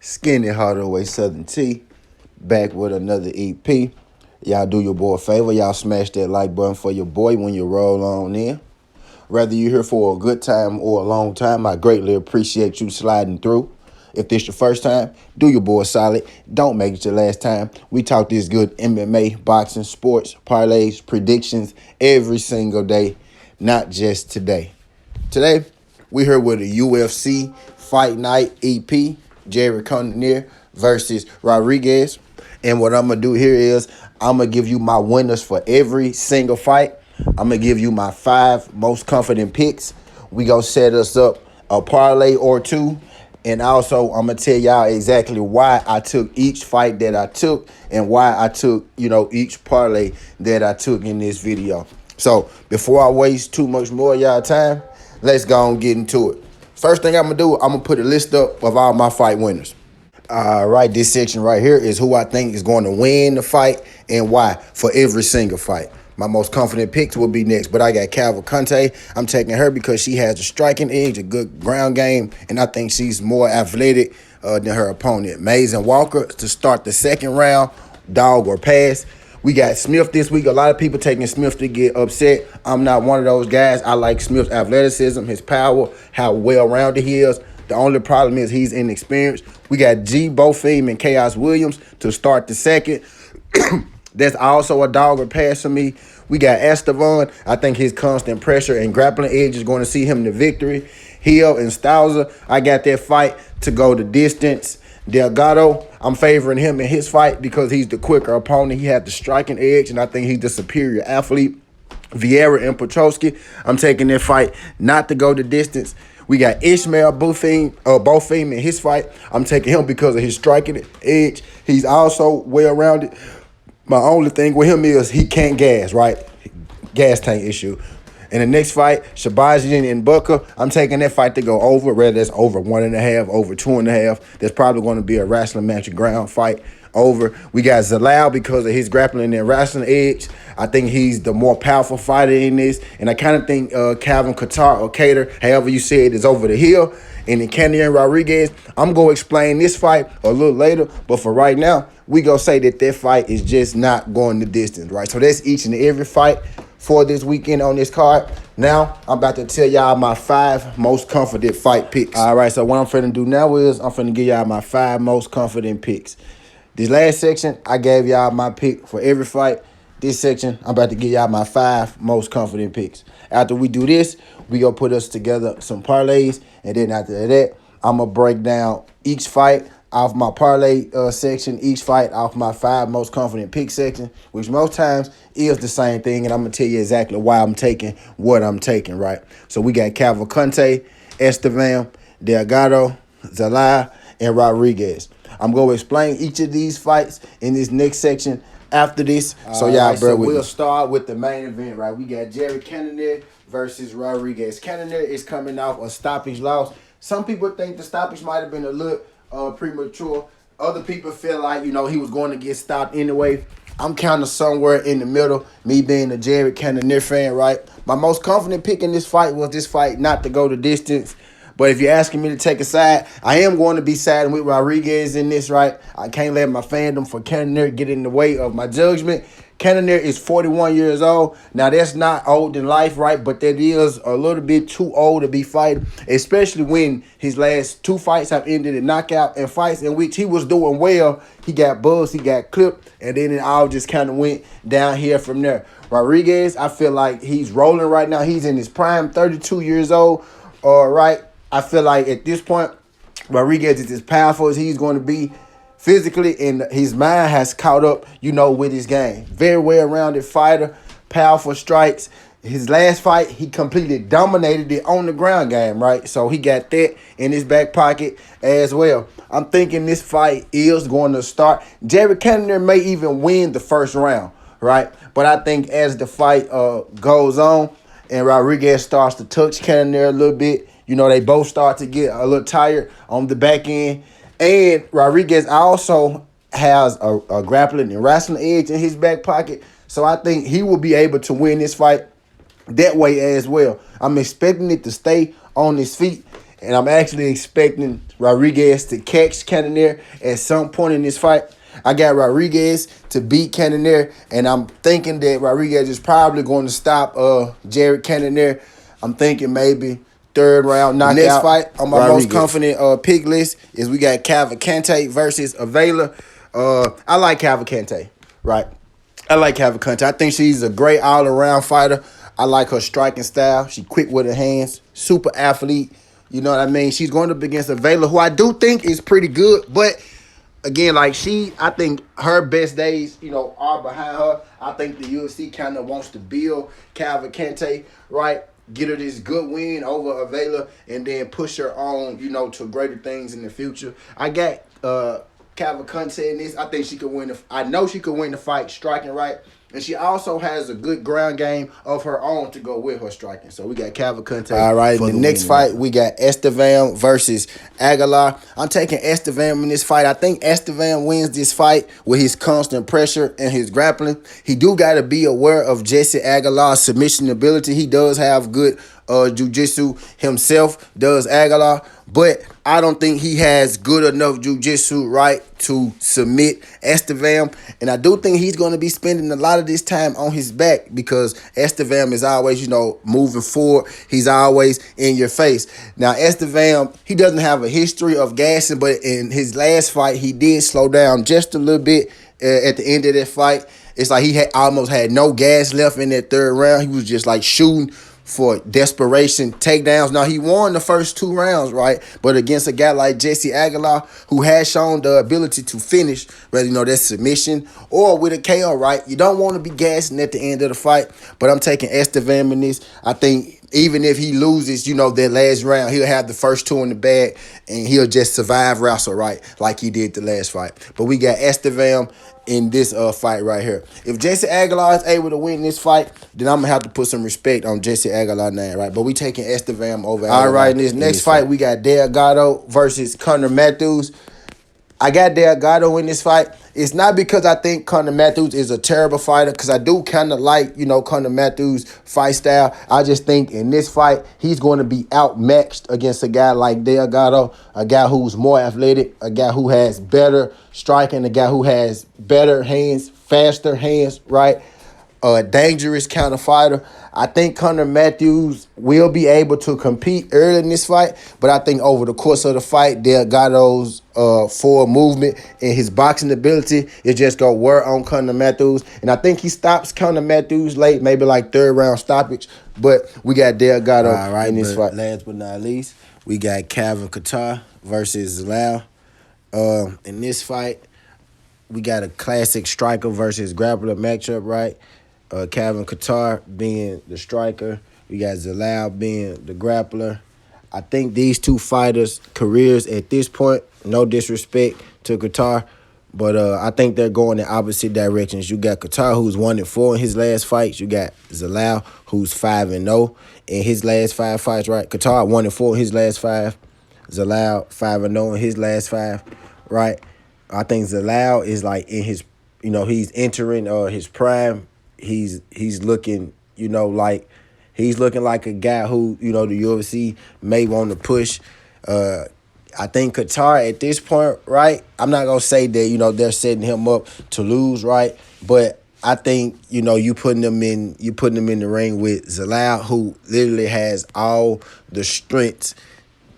Skinny Hardaway Southern T, back with another EP. Y'all do your boy a favor. Y'all smash that like button for your boy when you roll on in. Whether you're here for a good time or a long time, I greatly appreciate you sliding through. If this your first time, do your boy solid. Don't make it your last time. We talk this good MMA, boxing, sports, parlays, predictions every single day, not just today. Today, we here with a UFC Fight Night EP, Cannonier versus Rodrigues. And what I'm going to do here is I'm going to give you my winners for every single fight. I'm going to give you my 5 most confident picks. We going to set us up a parlay or two. And also, I'm going to tell y'all exactly why I took each fight that I took and why I took, each parlay that I took in this video. So, before I waste too much more of y'all time, let's go and get into it. First thing I'm going to do, I'm going to put a list up of all my fight winners. All right, this section right here is who I think is going to win the fight and why for every single fight. My most confident picks will be next, but I got Cannonier. I'm taking her because she has a striking edge, a good ground game, and I think she's more athletic than her opponent. Mays and Walker to start the second round, dog or pass. We got Smith this week. A lot of people taking Smith to get upset. I'm not one of those guys. I like Smith's athleticism, his power, how well-rounded he is. The only problem is he's inexperienced. We got G. Bofim and Chaos Williams to start the second. That's also a dog or pass for me. We got Estevan. I think his constant pressure and grappling edge is going to see him to victory. Hill and Stauser, I got that fight to go the distance. Delgado, I'm favoring him in his fight because he's the quicker opponent. He has the striking edge, and I think he's the superior athlete. Vieira and Petrosky, I'm taking that fight not to go the distance. We got Ishmael Bofim in his fight. I'm taking him because of his striking edge. He's also well-rounded. My only thing with him is he can't gas, right? Gas tank issue. In the next fight, Shabazian and Booker, I'm taking that fight to go over, whether that's over 1.5, over 2.5. That's probably going to be a wrestling match, a ground fight over. We got Zalal because of his grappling and wrestling edge. I think he's the more powerful fighter in this. And I kind of think Calvin Qatar or Cater, however you say it, is over the hill. And then Cannonier and Rodrigues, I'm going to explain this fight a little later. But for right now, we going to say that fight is just not going the distance, right? So that's each and every fight for this weekend on this card. Now, I'm about to tell y'all my 5 most confident fight picks. All right, so what I'm finna do now is I'm finna give y'all my 5 most confident picks. This last section, I gave y'all my pick for every fight. This section, I'm about to give y'all my 5 most confident picks. After we do this, we gonna put us together some parlays, and then after that, I'm gonna break down each fight off my parlay section, each fight off my 5 most confident pick section, which most times is the same thing, and I'm gonna tell you exactly why I'm taking what I'm taking, right? So we got Cavalcante, Estevan, Delgado, Zalal, and Rodrigues. I'm going to explain each of these fights in this next section after this. So y'all bear with me. We'll start with the main event, right? We got Cannonier versus Rodrigues. Cannonier is coming off a stoppage loss. Some people think the stoppage might have been a little premature. Other people feel like, he was going to get stopped anyway. I'm kind of somewhere in the middle, me being a Cannonier fan, right? My most confident pick in this fight was this fight not to go the distance. But if you're asking me to take a side, I am going to be siding with Rodrigues in this, right? I can't let my fandom for Cannonier get in the way of my judgment. Cannonier is 41 years old. Now, that's not old in life, right? But that is a little bit too old to be fighting, especially when his last 2 fights have ended in knockout and fights in which he was doing well. He got buzzed, he got clipped, and then it all just kind of went down here from there. Rodrigues, I feel like he's rolling right now. He's in his prime, 32 years old, right? I feel like at this point, Rodrigues is as powerful as he's going to be physically, and his mind has caught up, with his game. Very well-rounded fighter, powerful strikes. His last fight, he completely dominated it on the ground game, right? So he got that in his back pocket as well. I'm thinking this fight is going to start. Cannonier may even win the first round, right? But I think as the fight goes on and Rodrigues starts to touch Cannonier a little bit, they both start to get a little tired on the back end. And Rodrigues also has a grappling and wrestling edge in his back pocket. So I think he will be able to win this fight that way as well. I'm expecting it to stay on his feet. and I'm actually expecting Rodrigues to catch Cannonier at some point in this fight. I got Rodrigues to beat Cannonier, and I'm thinking that Rodrigues is probably going to stop Jared Cannonier. I'm thinking maybe third round knockout. Next fight on my most confident pick list is we got Cavalcante versus Avila. I like Cavalcante, right? I like Cavalcante. I think she's a great all-around fighter. I like her striking style. She quick with her hands, super athlete. You know what I mean? She's going up against Avila, who I do think is pretty good, but again, like I think her best days, are behind her. I think the UFC kind of wants to build Cavalcante, right? Get her this good win over Avila and then push her on, to greater things in the future. I got Cavalcante in this. I think she could win. I know she could win the fight striking right. And she also has a good ground game of her own to go with her striking. So we got Cavalcante. All right, in the next fight, we got Estevam versus Aguilar. I'm taking Estevam in this fight. I think Estevam wins this fight with his constant pressure and his grappling. He do got to be aware of Jesse Aguilar's submission ability. He does have good jiu-jitsu himself, does Aguilar. But I don't think he has good enough jiu-jitsu, right, to submit Estevam. And I do think he's going to be spending a lot of this time on his back because Estevam is always, moving forward. He's always in your face. Now, Estevam, he doesn't have a history of gassing, but in his last fight, he did slow down just a little bit at the end of that fight. It's like he almost had no gas left in that third round. He was just like shooting for desperation takedowns. Now, he won the first 2 rounds, right? But against a guy like Jesse Aguilar, who has shown the ability to finish, whether, that's submission or with a KO, right? You don't want to be gassing at the end of the fight. But I'm taking Estevam in this. I think even if he loses, that last round, he'll have the first 2 in the bag and he'll just survive wrestle, right? Like he did the last fight. But we got Estevam in this fight right here. If Jesse Aguilar is able to win this fight, then I'm going to have to put some respect on Jesse Aguilar's name, right? But we taking Estevam over Aguilar. All right, in this next fight, we got Delgado versus Conor Matthews. I got Delgado in this fight. It's not because I think Conor Matthews is a terrible fighter, because I do kind of like, Conor Matthews' fight style. I just think in this fight, he's going to be outmatched against a guy like Delgado, a guy who's more athletic, a guy who has better striking, a guy who has better hands, faster hands, right? A dangerous counter fighter. I think Conor Matthews will be able to compete early in this fight, but I think over the course of the fight, Delgado's forward movement and his boxing ability is just going to wear on Conor Matthews. And I think he stops Conor Matthews late, maybe like third round stoppage, but we got Delgado in this fight. Last but not least, we got Calvin Kattar versus Zalal. In this fight, we got a classic striker versus grappler matchup, right? Calvin Kattar being the striker. We got Zalal being the grappler. I think these two fighters' careers at this point, no disrespect to Kattar, but I think they're going in opposite directions. You got Kattar, who's 1-4 in his last fights. You got Zalal, who's 5-0 in his last 5 fights, right? Kattar 1-4 in his last 5. Zalal 5-0 in his last 5, right? I think Zalal is like in his, he's entering his prime. He's looking, like he's looking like a guy who, the UFC may want to push. I think Kattar at this point, right? I'm not gonna say that, they're setting him up to lose, right? But I think, you putting them in the ring with Zalal, who literally has all the strengths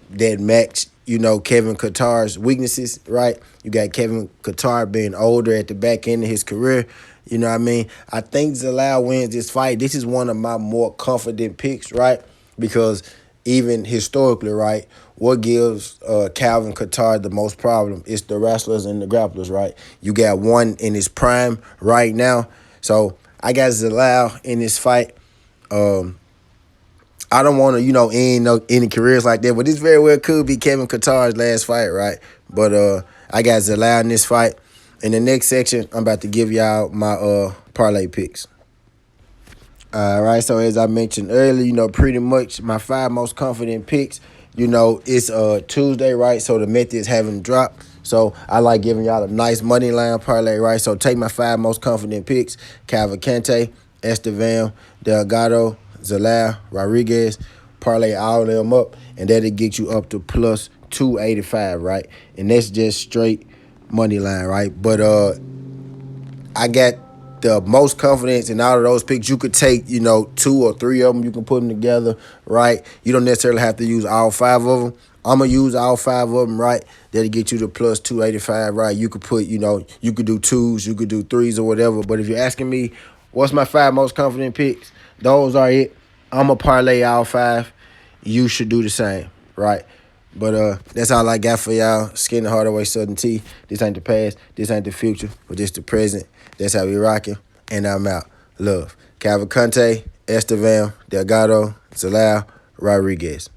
that match, Kevin Kattar's weaknesses, right? You got Kevin Kattar being older at the back end of his career. You know what I mean? I think Zalal wins this fight. This is one of my more confident picks, right? Because even historically, right, what gives Calvin Kattar the most problem is the wrestlers and the grapplers, right? You got one in his prime right now. So I got Zalal in this fight. I don't want to, end any careers like that, but this very well could be Kevin Kattar's last fight, right? But I got Zalal in this fight. In the next section, I'm about to give y'all my parlay picks. All right, so as I mentioned earlier, pretty much my 5 most confident picks, it's Tuesday, right? So the methods haven't dropped. So I like giving y'all a nice money line parlay, right? So take my 5 most confident picks: Cavalcante, Estevam, Delgado, Zalal, Rodrigues, parlay all of them up, and that'll get you up to plus 285, right? And that's just straight money line, right? But I got the most confidence in all of those picks. You could take, 2 or 3 of them. You can put them together, right? You don't necessarily have to use all 5 of them. I'm going to use all 5 of them, right? That'll get you to plus 285, right? You could put, you could do 2s, you could do 3s or whatever. But if you're asking me, what's my 5 most confident picks? Those are it. I'm going to parlay all 5. You should do the same, right? But that's all I got for y'all. Skin the Hardaway Southern Tea. This ain't the past. This ain't the future. But this the present. That's how we rocking. And I'm out. Love. Cavalcante, Estevan, Delgado, Zalal, Rodrigues.